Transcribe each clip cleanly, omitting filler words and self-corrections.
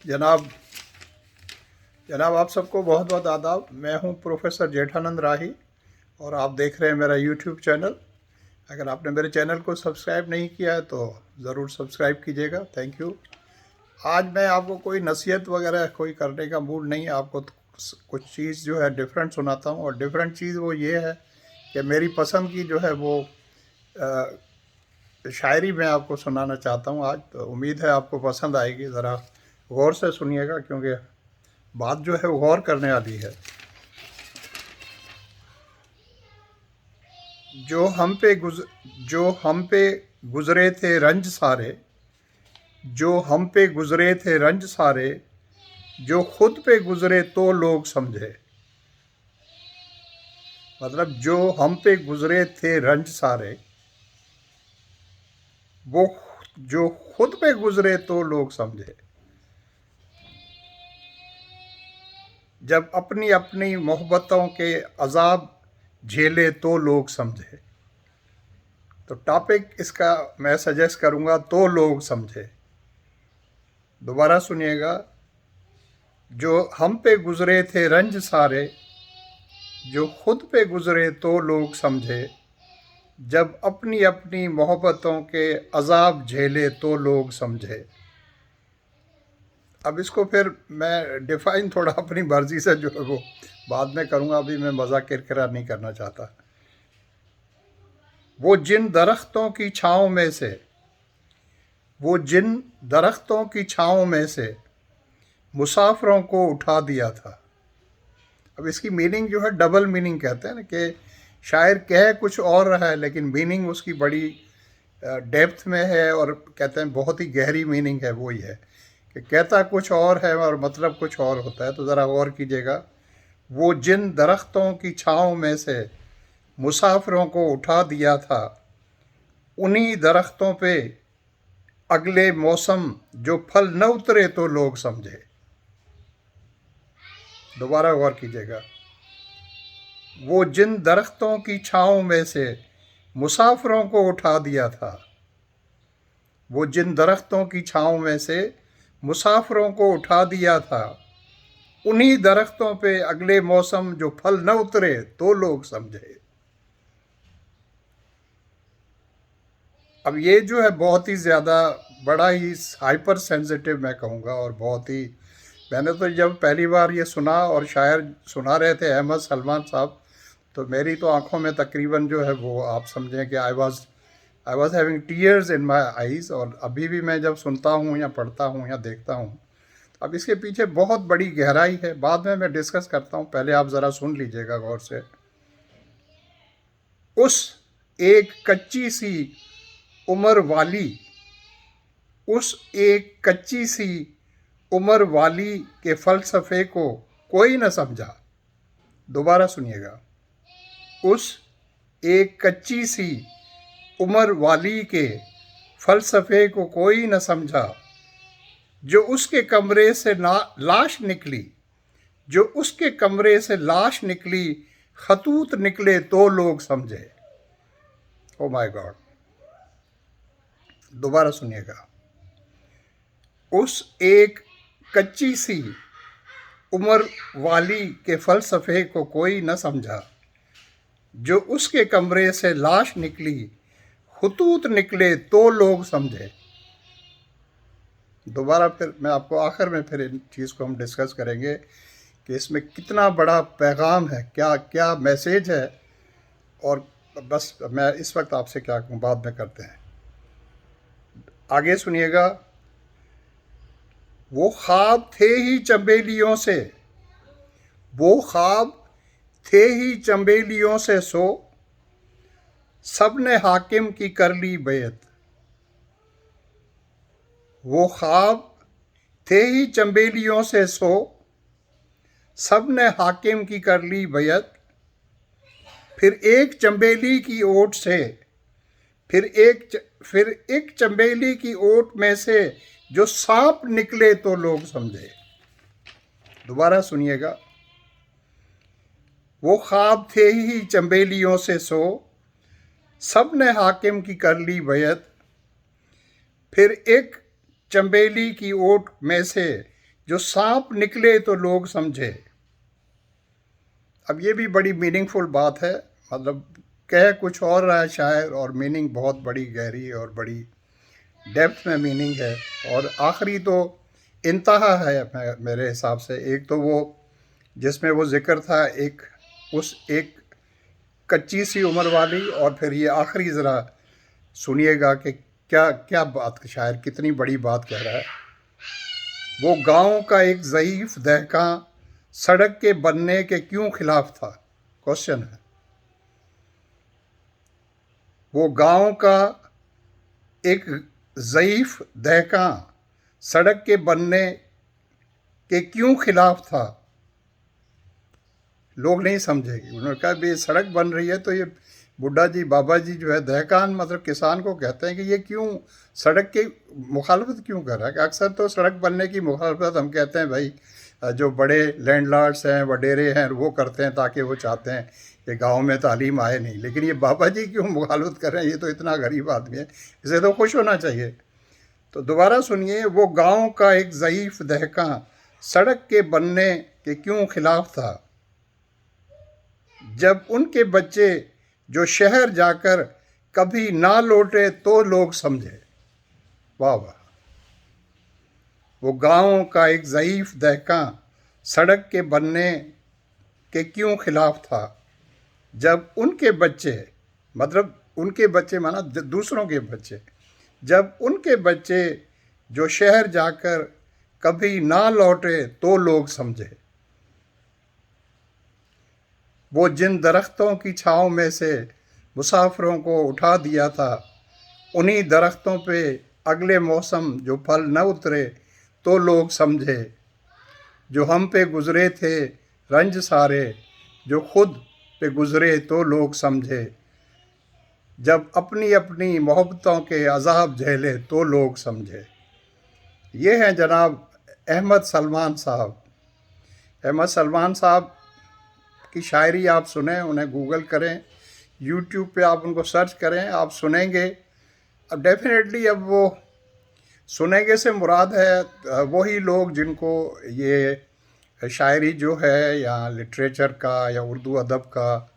जनाब जनाब आप सबको बहुत बहुत आदाब। मैं हूं प्रोफेसर जेठानंद राही और आप देख रहे हैं मेरा यूट्यूब चैनल। अगर आपने मेरे चैनल को सब्सक्राइब नहीं किया है तो ज़रूर सब्सक्राइब कीजिएगा। Thank you. आज मैं आपको कोई नसीहत वगैरह कोई करने का मूड नहीं है। आपको कुछ चीज़ जो है डिफरेंट सुनाता हूं, और डिफरेंट चीज़ वो ये है कि मेरी पसंद की जो है वो शायरी मैं आपको सुनाना चाहता हूं आज। तो उम्मीद है आपको पसंद आएगी। ज़रा गौर से सुनिएगा क्योंकि बात जो है वो गौर करने वाली है। जो हम पे गुजरे थे रंज सारे, जो हम पे गुजरे थे रंज सारे, जो खुद पे गुजरे तो लोग समझे। मतलब जो हम पे गुजरे थे रंज सारे, वो जो खुद पे गुजरे तो लोग समझे। जब अपनी अपनी मोहब्बतों के अजाब झेले तो लोग समझे। तो टॉपिक इसका मैं सजेस्ट करूंगा, तो लोग समझे। दोबारा सुनिएगा। जो हम पे गुजरे थे रंज सारे, जो खुद पे गुजरे तो लोग समझे। जब अपनी अपनी मोहब्बतों के अजाब झेले तो लोग समझे। अब इसको फिर मैं डिफाइन थोड़ा अपनी मर्जी से जो है वो बाद में करूँगा। अभी मैं मजाक किरकिरा नहीं करना चाहता। वो जिन दरख्तों की छाँव में से, वो जिन दरख्तों की छाँव में से मुसाफिरों को उठा दिया था। अब इसकी मीनिंग जो है डबल मीनिंग कहते हैं ना, कि शायर कह कुछ और रहा है लेकिन मीनिंग उसकी बड़ी डेप्थ में है, और कहते हैं बहुत ही गहरी मीनिंग है। वो ही है कि कहता कुछ और है और मतलब कुछ और होता है। तो ज़रा गौर कीजिएगा। वो जिन दरख्तों की छाँव में से मुसाफिरों को उठा दिया था, उन्हीं दरख्तों पे अगले मौसम जो फल न उतरे तो लोग समझे। दोबारा गौर कीजिएगा। वो जिन दरख्तों की छाँव में से मुसाफिरों को उठा दिया था, वो जिन दरख्तों की छाँव में से मुसाफिरों को उठा दिया था, उन्हीं दरख्तों पे अगले मौसम जो फल न उतरे तो लोग समझे। अब ये जो है बहुत ही ज़्यादा बड़ा ही हाइपर सेंसिटिव मैं कहूँगा, और बहुत ही मैंने तो जब पहली बार ये सुना और शायर सुना रहे थे अहमद सलमान साहब, तो मेरी तो आंखों में तकरीबन जो है वो आप समझें कि I was having tears in my eyes. और अभी भी मैं जब सुनता हूँ या पढ़ता हूँ या देखता हूँ, अब इसके पीछे बहुत बड़ी गहराई है। बाद में मैं डिस्कस करता हूँ, पहले आप ज़रा सुन लीजिएगा गौर से। उस एक कच्ची सी उम्र वाली, उस एक कच्ची सी उम्र वाली के फ़लसफ़े को कोई न समझा। दोबारा सुनिएगा। उस एक कच्ची सी उम्र वाली के फ़लसफ़े को कोई न समझा, जो उसके कमरे से लाश निकली, जो उसके कमरे से लाश निकली, खतूत निकले तो लोग समझे। Oh my God. दोबारा सुनिएगा। उस एक कच्ची सी उम्र वाली के फ़लसफ़े को कोई न समझा, जो उसके कमरे से लाश निकली, खतूत निकले तो लोग समझे। दोबारा फिर मैं आपको आखिर में फिर इन चीज़ को हम डिस्कस करेंगे कि इसमें कितना बड़ा पैगाम है, क्या क्या मैसेज है। और बस मैं इस वक्त आपसे क्या कहूँ, बाद में करते हैं। आगे सुनिएगा। वो ख्वाब थे ही चंबेलियों से, वो ख्वाब थे ही चंबेलियों से सो, सबने हाकिम की कर ली बैत। वो ख्वाब थे ही चंबेलियों से सो, सबने हाकिम की कर ली बैत। फिर एक चंबेली की ओट से, फिर एक चंबेली की ओट में से जो सांप निकले तो लोग समझे। दोबारा सुनिएगा। वो ख्वाब थे ही चंबेलियों से सो, सबने हाकिम की कर ली बैत। फिर एक चंबेली की ओट में से जो सांप निकले तो लोग समझे। अब ये भी बड़ी मीनिंगफुल बात है, मतलब कह कुछ और रहा है शायर, और मीनिंग बहुत बड़ी गहरी और बड़ी डेप्थ में मीनिंग है। और आखिरी तो इंतहा है मेरे हिसाब से। एक तो वो जिसमें वो जिक्र था एक कच्ची सी उम्र वाली, और फिर ये आखिरी ज़रा सुनिएगा कि क्या क्या बात, शायर कितनी बड़ी बात कह रहा है। वो गांव का एक ज़ईफ़ दहका सड़क के बनने के क्यों खिलाफ था। क्वेश्चन है। वो गांव का एक ज़ईफ़ दहका सड़क के बनने के क्यों खिलाफ था। लोग नहीं समझेंगे। उन्होंने कहा भी सड़क बन रही है तो ये बुढ़ा जी बाबा जी जो है, दहकान मतलब किसान को कहते हैं कि ये क्यों सड़क की मुखालफत क्यों कर रहा है। अक्सर तो सड़क बनने की मुखालफत हम कहते हैं भाई जो बड़े लैंडलॉर्ड्स हैं, वडेरे हैं, वो करते हैं ताकि वो चाहते हैं कि गांव में तालीम आए नहीं। लेकिन ये बाबा जी क्यों मुखालफत कर रहे हैं, ये तो इतना गरीब आदमी है, इसे तो खुश होना चाहिए। तो दोबारा सुनिए। वो गांव का एक ज़ईफ़ दहका सड़क के बनने के क्यों खिलाफ था, जब उनके बच्चे जो शहर जाकर कभी ना लौटे तो लोग समझे। वाह वाह। वो गांव का एक ज़ईफ़ दहका सड़क के बनने के क्यों खिलाफ था, जब उनके बच्चे, मतलब उनके बच्चे माना दूसरों के बच्चे, जब उनके बच्चे जो शहर जाकर कभी ना लौटे तो लोग समझे। वो जिन दरख्तों की छाँव में से मुसाफिरों को उठा दिया था, उन्हीं दरख्तों पे अगले मौसम जो फल न उतरे तो लोग समझे। जो हम पे गुज़रे थे रंज सारे, जो खुद पे गुज़रे तो लोग समझे। जब अपनी अपनी मोहब्बतों के अज़ाब झेले तो लोग समझे। ये हैं जनाब अहमद सलमान साहब। अहमद सलमान साहब की शायरी आप सुने, उन्हें गूगल करें, यूट्यूब पे आप उनको सर्च करें, आप सुनेंगे। अब डेफिनेटली अब वो सुनेंगे से मुराद है वही लोग जिनको ये शायरी जो है, या लिटरेचर का या उर्दू अदब का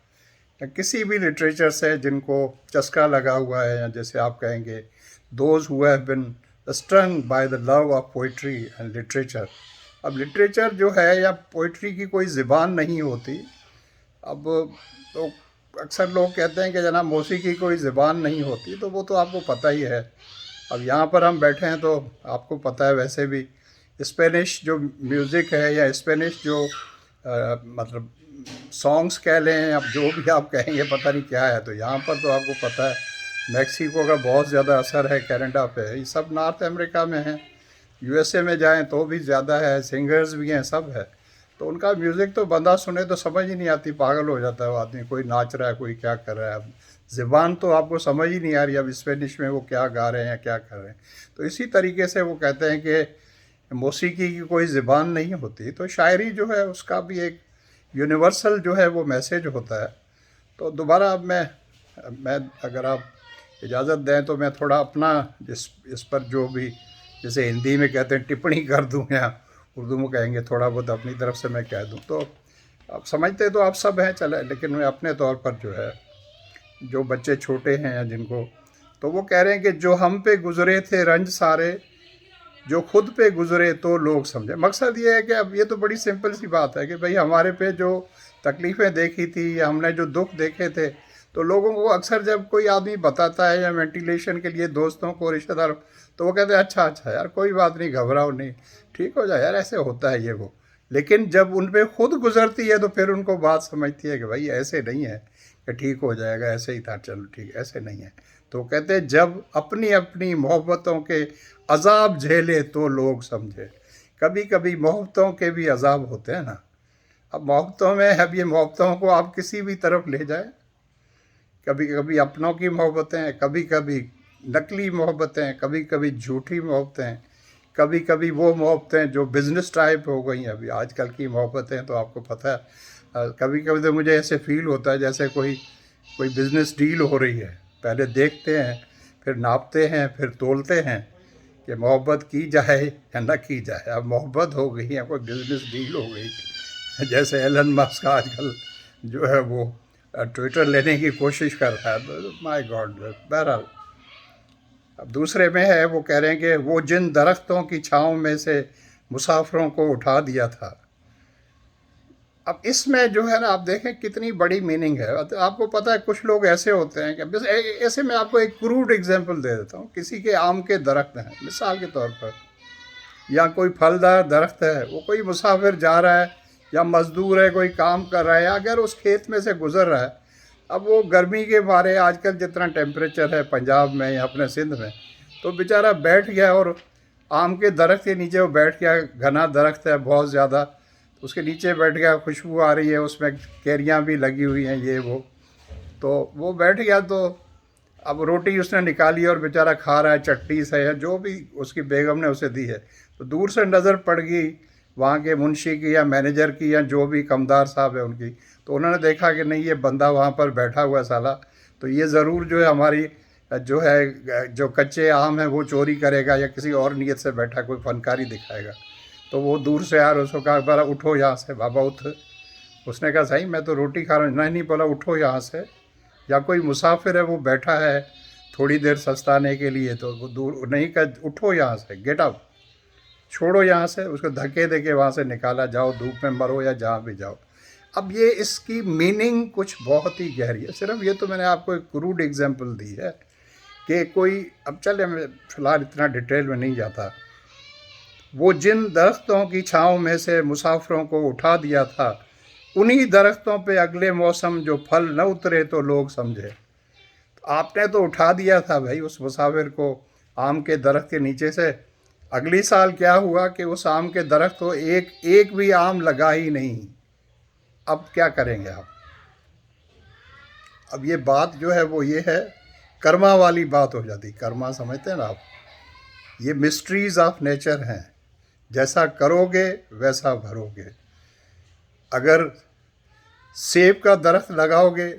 या किसी भी लिटरेचर से जिनको चस्का लगा हुआ है, या जैसे आप कहेंगे those who have been स्ट्रंग by the love of poetry and literature. अब लिटरेचर जो है या पोइट्री की कोई ज़बान नहीं होती। अब तो अक्सर लोग कहते हैं कि जनाब मौसीकी कोई ज़बान नहीं होती, तो वो तो आपको पता ही है। अब यहाँ पर हम बैठे हैं तो आपको पता है वैसे भी स्पेनिश जो म्यूज़िक है, या स्पेनिश जो मतलब सॉन्ग्स कह लें, अब जो भी आप कहेंगे पता नहीं क्या है। तो यहाँ पर तो आपको पता है मैक्सिको का बहुत ज़्यादा असर है, कनाडा पे, ये सब नॉर्थ अमेरिका में है। यूएसए में जाएं तो भी ज़्यादा है, सिंगर्स भी हैं, सब है। तो उनका म्यूज़िक तो बंदा सुने तो समझ ही नहीं आती, पागल हो जाता है वो आदमी, कोई नाच रहा है, कोई क्या कर रहा है। अब ज़बान तो आपको समझ ही नहीं आ रही अब स्पेनिश में वो क्या गा रहे हैं, क्या कर रहे हैं। तो इसी तरीके से वो कहते हैं कि मौसीकी की कोई ज़बान नहीं होती। तो शायरी जो है उसका भी एक यूनिवर्सल जो है वो मैसेज होता है। तो दोबारा अब मैं अगर आप इजाज़त दें तो मैं थोड़ा अपना इस पर जो भी, जैसे हिंदी में कहते हैं टिप्पणी कर दूं, या उर्दू में कहेंगे थोड़ा बहुत अपनी तरफ से मैं कह दूं। तो आप समझते तो आप सब हैं, चले, लेकिन मैं अपने तौर पर जो है, जो बच्चे छोटे हैं या जिनको, तो वो कह रहे हैं कि जो हम पे गुज़रे थे रंज सारे, जो खुद पे गुज़रे तो लोग समझे। मकसद ये है कि अब ये तो बड़ी सिंपल सी बात है कि भाई हमारे पे जो तकलीफ़ें देखी थी या हमने जो दुख देखे थे, तो लोगों को अक्सर जब कोई आदमी बताता है या वेंटिलेशन के लिए दोस्तों को, रिश्तेदारों, तो वो कहते हैं अच्छा अच्छा यार कोई बात नहीं, घबराओ नहीं, ठीक हो जाए यार, ऐसे होता है ये वो। लेकिन जब उन पे खुद गुजरती है तो फिर उनको बात समझती है कि भाई ऐसे नहीं है कि ठीक हो जाएगा, ऐसे ही था, चलो ठीक, ऐसे नहीं है। तो कहते हैं जब अपनी अपनी मोहब्बतों के अजाब झेले तो लोग समझे। कभी कभी मोहब्बतों के भी अजाब होते हैं ना। अब मोहब्बतों में, अब ये मोहब्बतों को आप किसी भी तरफ ले जाए, कभी कभी अपनों की मोहब्बतें, कभी कभी नकली मोहब्बतें, कभी कभी झूठी मोहब्बतें, कभी कभी वो मोहब्बतें जो बिज़नेस टाइप हो गई हैं। अभी आजकल की मोहब्बतें तो आपको पता है, कभी कभी तो मुझे ऐसे फील होता है जैसे कोई कोई बिज़नेस डील हो रही है। पहले देखते हैं, फिर नापते हैं, फिर तोलते हैं कि मोहब्बत की जाए या ना की जाए। अब मोहब्बत हो गई या कोई बिजनेस डील हो गई, जैसे एलन मस्क आजकल जो है वो ट्विटर लेने की कोशिश कर रहा है, तो माय गॉड। बहरहाल अब दूसरे में है, वो कह रहे हैं कि वो जिन दरख्तों की छाँव में से मुसाफिरों को उठा दिया था। अब इसमें जो है ना, आप देखें कितनी बड़ी मीनिंग है। तो आपको पता है कुछ लोग ऐसे होते हैं कि बस ऐसे मैं आपको एक क्रूड एग्जांपल दे देता हूँ। किसी के आम के दरख्त हैं मिसाल के तौर पर, या कोई फलदार दरख्त है, वो कोई मुसाफिर जा रहा है या मज़दूर है कोई काम कर रहा है, या अगर उस खेत में से गुज़र रहा है, अब वो गर्मी के मारे आजकल जितना टेम्परेचर है पंजाब में या अपने सिंध में, तो बेचारा बैठ गया और आम के दरख्त के नीचे वो बैठ गया। घना दरख्त है बहुत ज़्यादा, उसके नीचे बैठ गया, खुशबू आ रही है, उसमें कैरियाँ भी लगी हुई हैं ये वो, तो वो बैठ गया। तो अब रोटी उसने निकाली और बेचारा खा रहा है, चटनी से है जो भी उसकी बेगम ने उसे दी है। तो दूर से नज़र पड़ गई वहाँ के मुंशी की या मैनेजर की या जो भी कमदार साहब है उनकी, तो उन्होंने देखा कि नहीं ये बंदा वहाँ पर बैठा हुआ है साला, तो ये ज़रूर जो है हमारी जो है जो कच्चे आम है वो चोरी करेगा या किसी और नीयत से बैठा कोई फनकारी दिखाएगा। तो वो दूर से यार उसको कहा बड़ा उठो यहाँ से बाबा उठ। उसने कहा सही मैं तो रोटी खा रहा हूँ। नहीं बोला उठो यहाँ से। या कोई मुसाफिर है वो बैठा है थोड़ी देर सस्ताने के लिए, तो वो दूर नहीं कहा उठो यहाँ से, गेट आउट, छोड़ो यहाँ से। उसको धक्के दे के वहाँ से निकाला, जाओ धूप में मरो या जहाँ भी जाओ। अब ये इसकी मीनिंग कुछ बहुत ही गहरी है। सिर्फ ये तो मैंने आपको एक क्रूड एग्जांपल दी है कि कोई, अब चले मैं फ़िलहाल इतना डिटेल में नहीं जाता। वो जिन दरख्तों की छाँव में से मुसाफिरों को उठा दिया था, उन्हीं दरख्तों पे अगले मौसम जो फल न उतरे तो लोग समझे। तो आपने तो उठा दिया था भाई उस मुसाफिर को आम के दरख्त के नीचे से, अगली साल क्या हुआ कि उस आम के दरख्त को एक एक भी आम लगा ही नहीं। अब क्या करेंगे आप? अब ये बात जो है वो ये है, कर्मा वाली बात हो जाती। कर्मा समझते हैं ना आप? ये मिस्ट्रीज ऑफ नेचर हैं, जैसा करोगे वैसा भरोगे। अगर सेब का दरख्त लगाओगे,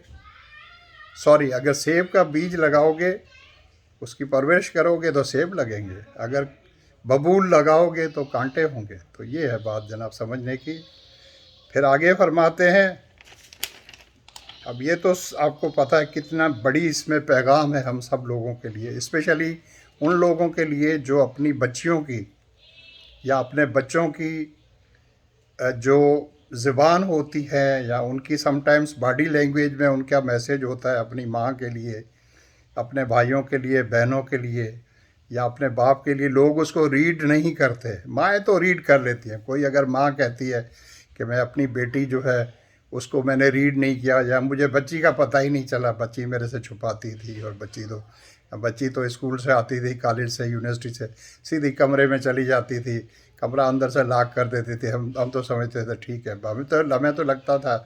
सॉरी, अगर सेब का बीज लगाओगे, उसकी परवरिश करोगे तो सेब लगेंगे, अगर बबूल लगाओगे तो कांटे होंगे। तो ये है बात जनाब समझने की। फिर आगे फरमाते हैं, अब ये तो आपको पता है कितना बड़ी इसमें पैगाम है हम सब लोगों के लिए, स्पेशली उन लोगों के लिए जो अपनी बच्चियों की या अपने बच्चों की जो ज़ुबान होती है या उनकी समटाइम्स बॉडी लैंग्वेज में उनका मैसेज होता है अपनी माँ के लिए, अपने भाइयों के लिए, बहनों के लिए या अपने बाप के लिए, लोग उसको रीड नहीं करते। माएँ तो रीड कर लेती हैं। कोई अगर माँ कहती है कि मैं अपनी बेटी जो है उसको मैंने रीड नहीं किया, या मुझे बच्ची का पता ही नहीं चला, बच्ची मेरे से छुपाती थी, और बच्ची तो स्कूल से आती थी, कॉलेज से, यूनिवर्सिटी से, सीधी कमरे में चली जाती थी, कमरा अंदर से लॉक कर देती थी। हम तो समझते थे ठीक है। हमें तो लगता था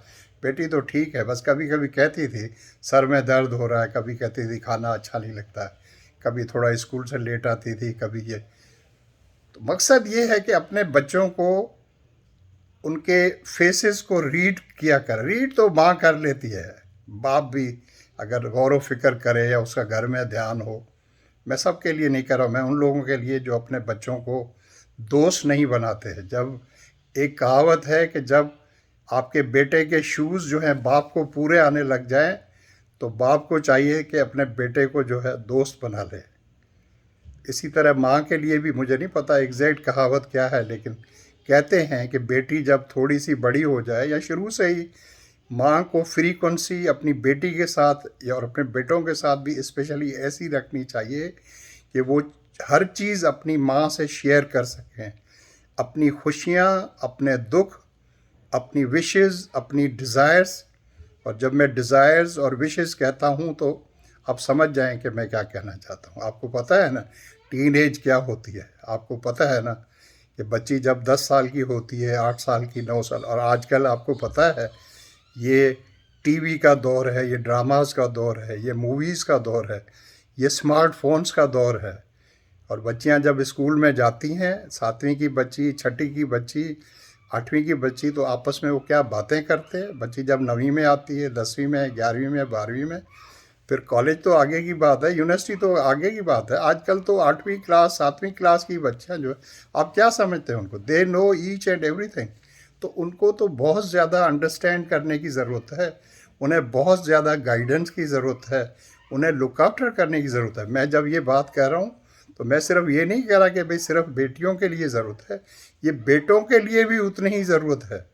बेटी तो ठीक है, बस कभी कभी कहती थी सर में दर्द हो रहा है, कभी कहती थी खाना अच्छा नहीं लगता है, कभी थोड़ा स्कूल से लेट आती थी, कभी ये। तो मकसद ये है कि अपने बच्चों को उनके फेसेस को रीड किया कर। रीड तो माँ कर लेती है, बाप भी अगर गौर व फिक्र करे या उसका घर में ध्यान हो। मैं सबके लिए नहीं कर रहा, मैं उन लोगों के लिए जो अपने बच्चों को दोस्त नहीं बनाते हैं। जब एक कहावत है कि जब आपके बेटे के शूज़ जो हैं बाप को पूरे आने लग जाएं, तो बाप को चाहिए कि अपने बेटे को जो है दोस्त बना ले। इसी तरह माँ के लिए भी, मुझे नहीं पता एग्जैक्ट कहावत क्या है, लेकिन कहते हैं कि बेटी जब थोड़ी सी बड़ी हो जाए या शुरू से ही, माँ को फ्रीक्वेंसी अपनी बेटी के साथ या और अपने बेटों के साथ भी स्पेशली ऐसी रखनी चाहिए कि वो हर चीज़ अपनी माँ से शेयर कर सकें, अपनी खुशियाँ, अपने दुख, अपनी विशेस, अपनी डिज़ायर्स। और जब मैं डिज़ायर्स और विशेस कहता हूँ तो आप समझ जाएं कि मैं क्या कहना चाहता हूँ। आपको पता है ना टीन एज क्या होती है? आपको पता है ना कि बच्ची जब 10 साल की होती है, 8 साल की, 9 साल, और आजकल आपको पता है ये टीवी का दौर है, ये ड्रामास का दौर है, ये मूवीज़ का दौर है, ये स्मार्टफोन्स का दौर है। और बच्चियां जब स्कूल में जाती हैं, 7वीं की बच्ची, 6ठी की बच्ची, 8वीं की बच्ची, तो आपस में वो क्या बातें करते हैं। बच्ची जब 9वीं में आती है, 10वीं में, 11वीं में, 12वीं में, फिर कॉलेज तो आगे की बात है, यूनिवर्सिटी तो आगे की बात है। आजकल तो 8वीं क्लास 7वीं क्लास की बच्चियाँ जो है, आप क्या समझते हैं उनको? They know each and everything. तो उनको तो बहुत ज़्यादा अंडरस्टैंड करने की ज़रूरत है, उन्हें बहुत ज़्यादा गाइडेंस की ज़रूरत है, उन्हें लुक आफ्टर करने की ज़रूरत है। मैं जब ये बात कह रहा हूँ तो मैं सिर्फ ये नहीं कह रहा कि भाई सिर्फ बेटियों के लिए ज़रूरत है, ये बेटों के लिए भी उतनी ही ज़रूरत है।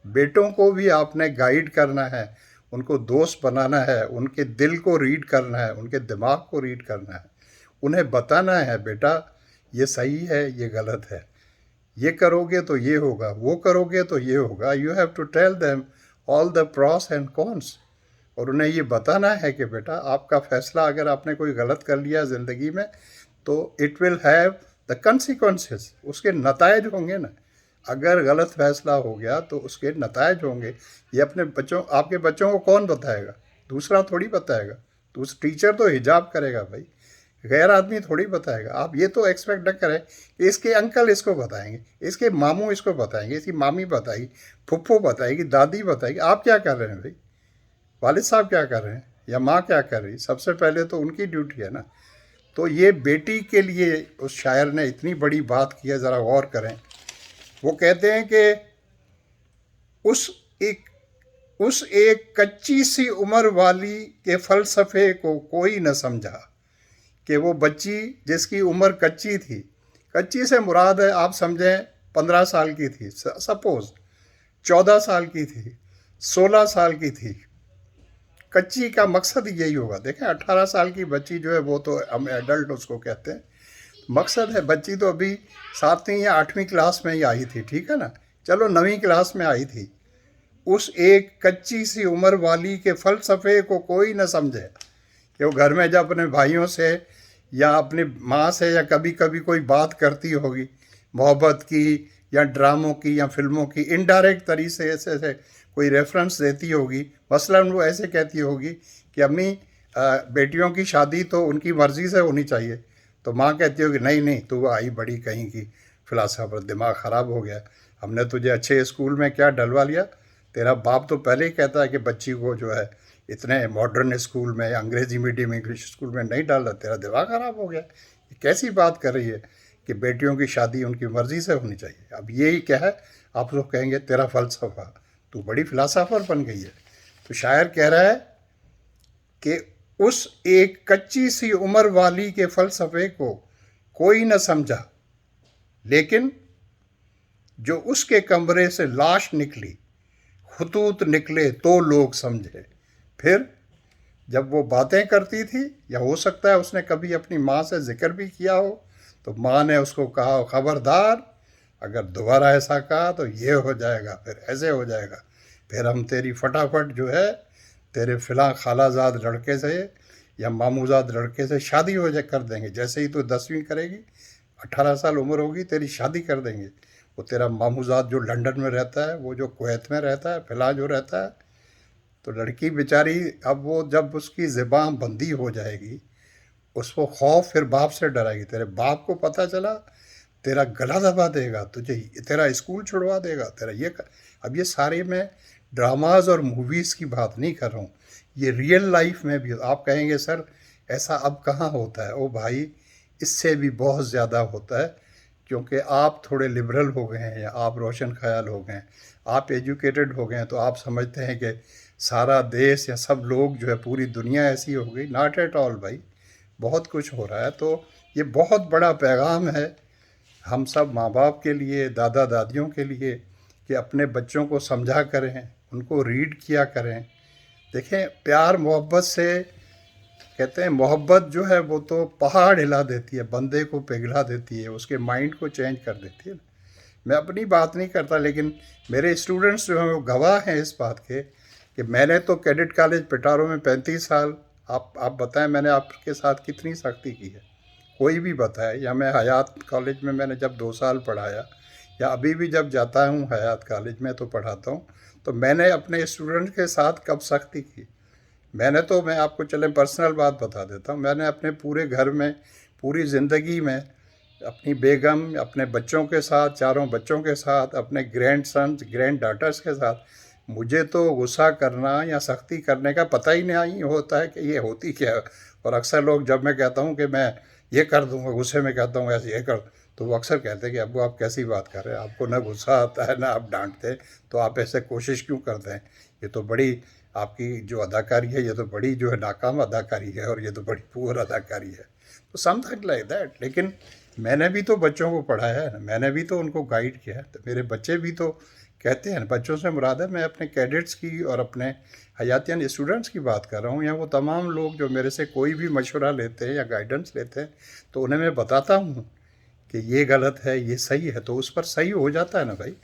बेटों को भी आपने गाइड करना है, उनको दोस्त बनाना है, उनके दिल को रीड करना है, उनके दिमाग को रीड करना है, उन्हें बताना है बेटा ये सही है, ये गलत है, ये करोगे तो ये होगा, वो करोगे तो ये होगा। You have to tell them all the pros and cons. और उन्हें ये बताना है कि बेटा आपका फ़ैसला अगर आपने कोई गलत कर लिया ज़िंदगी में तो it will have the consequences, उसके नतायज होंगे ना। अगर गलत फ़ैसला हो गया तो उसके नतायज होंगे। ये अपने बच्चों, आपके बच्चों को कौन बताएगा? दूसरा थोड़ी बताएगा। टीचर तो हिजाब करेगा भाई, गैर आदमी थोड़ी बताएगा। आप ये तो एक्सपेक्ट न करें कि इसके अंकल इसको बताएंगे, इसके मामू इसको बताएंगे, इसकी मामी बताएगी, फुफ्फो बताएगी, दादी बताएगी। आप क्या कर रहे हैं भाई? वालिद साहब क्या कर रहे हैं या माँ क्या कर रही? सबसे पहले तो उनकी ड्यूटी है ना। तो ये बेटी के लिए उस शायर ने इतनी बड़ी बात की है, ज़रा गौर करें। वो कहते हैं कि उस एक कच्ची सी उम्र वाली के फ़लसफ़े को कोई न समझा। कि वो बच्ची जिसकी उम्र कच्ची थी, कच्ची से मुराद है आप समझें 15 साल की थी, सपोज़ 14 साल की थी, 16 साल की थी। कच्ची का मकसद यही होगा। देखें 18 साल की बच्ची जो है वो तो हम एडल्ट उसको कहते हैं। मकसद है, बच्ची तो अभी 7वीं या 8वीं क्लास में ही आई थी, ठीक है ना, चलो 9वीं क्लास में आई थी। उस एक कच्ची सी उम्र वाली के फ़लसफ़े को कोई न समझे कि वो घर में जब अपने भाइयों से या अपनी माँ से या कभी कभी कोई बात करती होगी मोहब्बत की या ड्रामों की या फिल्मों की, इनडायरेक्ट तरीके से कोई रेफरेंस देती होगी। मसलन वो ऐसे कहती होगी कि अम्मी बेटियों की शादी तो उनकी मर्ज़ी से होनी चाहिए। तो माँ कहती होगी नहीं नहीं, तू आई बड़ी कहीं की फिलासफर, दिमाग ख़राब हो गया, हमने तुझे अच्छे स्कूल में क्या डलवा लिया। तेरा बाप तो पहले ही कहता है कि बच्ची को जो है इतने मॉडर्न स्कूल में या अंग्रेज़ी मीडियम इंग्लिश स्कूल में नहीं डाला, तेरा दिमाग ख़राब हो गया। ये कैसी बात कर रही है कि बेटियों की शादी उनकी मर्ज़ी से होनी चाहिए। अब यही क्या है, आप लोग कहेंगे तेरा फ़लसफ़ा, तू बड़ी फिलासफ़र बन गई है। तो शायर कह रहा है कि उस एक कच्ची सी उम्र वाली के फ़लसफ़े को कोई न समझा, लेकिन जो उसके कमरे से लाश निकली, खतूत निकले तो लोग समझे। फिर जब वो बातें करती थी, या हो सकता है उसने कभी अपनी माँ से जिक्र भी किया हो, तो माँ ने उसको कहा ख़बरदार, अगर दोबारा ऐसा कहा तो ये हो जाएगा, फिर ऐसे हो जाएगा, फिर हम तेरी फटाफट जो है तेरे फ़िला खालाजाद लड़के से या मामूजाद लड़के से शादी हो जाए कर देंगे। जैसे ही तो 10वीं करेगी, 18 साल उम्र होगी, तेरी शादी कर देंगे। वो तेरा मामूजाद जो लंदन में रहता है, वो जो कुवैत में रहता है, फ़िला जो रहता है। तो लड़की बेचारी, अब वो जब उसकी ज़बान बंदी हो जाएगी, उसको खौफ फिर बाप से डराएगी। तेरे बाप को पता चला, तेरा गला दबा देगा, तुझे तेरा स्कूल छुड़वा देगा, तेरा ये कर। अब ये सारे मैं ड्रामाज और मूवीज़ की बात नहीं कर रहा हूँ, ये रियल लाइफ में भी। आप कहेंगे सर ऐसा अब कहाँ होता है? ओ भाई, इससे भी बहुत ज़्यादा होता है, क्योंकि आप थोड़े लिबरल हो गए हैं या आप रोशन ख्याल हो गए हैं, आप एजुकेटेड हो गए हैं, तो आप समझते हैं कि सारा देश या सब लोग जो है, पूरी दुनिया ऐसी हो गई। नॉट एट ऑल भाई, बहुत कुछ हो रहा है। तो ये बहुत बड़ा पैगाम है हम सब माँ बाप के लिए, दादा दादियों के लिए, कि अपने बच्चों को समझा करें, उनको रीड किया करें। देखें प्यार मोहब्बत से, कहते हैं मोहब्बत जो है वो तो पहाड़ हिला देती है, बंदे को पिघला देती है, उसके माइंड को चेंज कर देती है। मैं अपनी बात नहीं करता, लेकिन मेरे स्टूडेंट्स जो हैं वो गवाह हैं इस बात के कि मैंने तो कैडेट कॉलेज पिटारो में 35 साल, आप बताएं मैंने आपके साथ कितनी सख्ती की है? कोई भी बताए। या मैं हयात कॉलेज में मैंने जब 2 साल पढ़ाया, या अभी भी जब जाता हूँ हयात कॉलेज में तो पढ़ाता हूँ, तो मैंने अपने स्टूडेंट के साथ कब सख्ती की? मैंने तो, मैं आपको चले पर्सनल बात बता देता हूँ, मैंने अपने पूरे घर में, पूरी ज़िंदगी में, अपनी बेगम, अपने बच्चों के साथ, चारों बच्चों के साथ, अपने ग्रैंड सन्स, ग्रैंड डॉटर्स के साथ, मुझे तो गुस्सा करना या सख्ती करने का पता ही नहीं होता है कि ये होती क्या है। और अक्सर लोग, जब मैं कहता हूँ कि मैं ये कर दूँगा, गुस्से में कहता हूँ ऐसे ये कर, तो वो अक्सर कहते हैं कि अब्बू आप कैसी बात कर रहे हैं, आपको ना गुस्सा आता है ना आप डांटते हैं, तो आप ऐसे कोशिश क्यों करते हैं। ये तो बड़ी आपकी जो अदाकारी है, ये तो बड़ी जो है नाकाम अदाकारी है, और ये तो बड़ी पुअर अदाकारी है। तो समथिंग लाइक दैट। लेकिन मैंने भी तो बच्चों को पढ़ाया है, मैंने भी तो उनको गाइड किया है, तो मेरे बच्चे भी तो कहते हैं। बच्चों से मुराद है मैं अपने कैडेट्स की और अपने हयातियान स्टूडेंट्स की बात कर रहा हूँ, या वो तमाम लोग जो मेरे से कोई भी मशवरा लेते हैं या गाइडेंस लेते हैं, तो उन्हें मैं बताता हूँ कि ये गलत है ये सही है, तो उस पर सही हो जाता है ना भाई।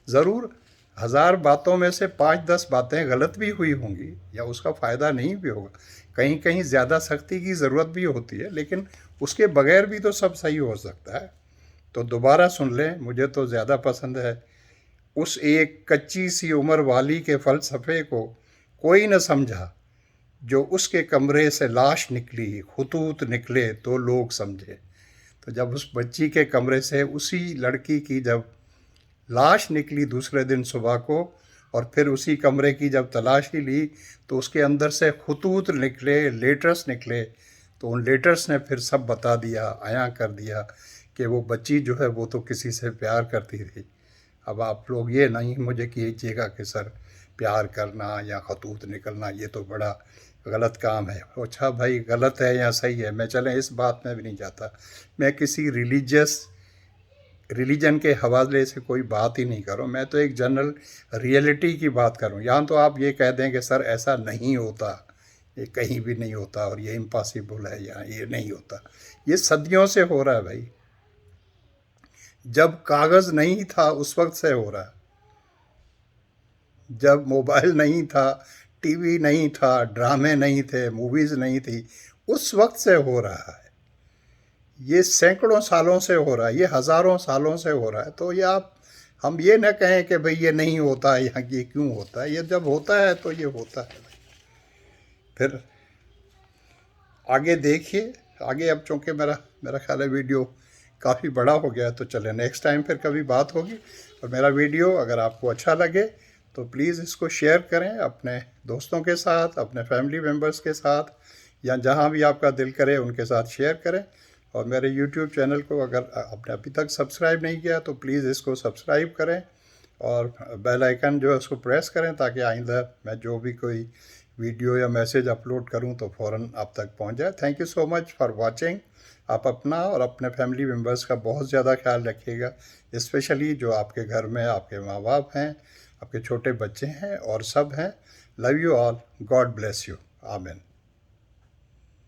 ज़रूर 1000 बातों में से 5-10 बातें गलत भी हुई होंगी या उसका फ़ायदा नहीं भी होगा, कहीं कहीं ज़्यादा सख्ती की ज़रूरत भी होती है, लेकिन उसके बगैर भी तो सब सही हो सकता है। तो दोबारा सुन लें, मुझे तो ज़्यादा पसंद है, उस एक कच्ची सी उम्र वाली के फ़लसफ़े को कोई न समझा, जो उसके कमरे से लाश निकली खतूत निकले तो लोग समझे। तो जब उस बच्ची के कमरे से उसी लड़की की जब लाश निकली दूसरे दिन सुबह को, और फिर उसी कमरे की जब तलाशी ली, तो उसके अंदर से खतूत निकले, लेटर्स निकले, तो उन लेटर्स ने फिर सब बता दिया, आया कर दिया कि वो बच्ची जो है वो तो किसी से प्यार करती थी। अब आप लोग ये नहीं मुझे कीजिएगा कि सर प्यार करना या खतूत निकलना ये तो बड़ा गलत काम है। अच्छा भाई, गलत है या सही है, मैं चलें इस बात में भी नहीं जाता। मैं किसी रिलीजन के हवाले से कोई बात ही नहीं करूँ, मैं तो एक जनरल रियलिटी की बात करूँ। यहाँ तो आप ये कह दें कि सर ऐसा नहीं होता, ये कहीं भी नहीं होता और ये इम्पॉसिबल है, यहाँ ये नहीं होता। ये सदियों से हो रहा है भाई, जब कागज़ नहीं था उस वक्त से हो रहा है, जब मोबाइल नहीं था, टीवी नहीं था, ड्रामे नहीं थे, मूवीज़ नहीं थी, उस वक्त से हो रहा है। ये सैकड़ों सालों से हो रहा है, ये हज़ारों सालों से हो रहा है। तो ये आप, हम ये ना कहें कि भाई ये नहीं होता है, यहाँ ये क्यों होता है, ये जब होता है तो ये होता है। फिर आगे देखिए, आगे अब चूँकि मेरा मेरा ख्याल है वीडियो काफ़ी बड़ा हो गया है, तो चले नेक्स्ट टाइम फिर कभी बात होगी। और मेरा वीडियो अगर आपको अच्छा लगे तो प्लीज़ इसको शेयर करें अपने दोस्तों के साथ, अपने फैमिली मेम्बर्स के साथ, या जहाँ भी आपका दिल करे उनके साथ शेयर करें। और मेरे यूट्यूब चैनल को अगर आपने अभी तक सब्सक्राइब नहीं किया तो प्लीज़ इसको सब्सक्राइब करें, और बेल आइकन जो है उसको प्रेस करें, ताकि आइंदा मैं जो भी कोई वीडियो या मैसेज अपलोड करूं तो फ़ौरन आप तक पहुंच जाए। Thank you so much for watching. आप अपना और अपने फैमिली मेम्बर्स का बहुत ज़्यादा ख्याल रखिएगा, स्पेशली जो आपके घर में आपके माँ बाप हैं, आपके छोटे बच्चे हैं और सब हैं। Love you all, God bless you, आमीन।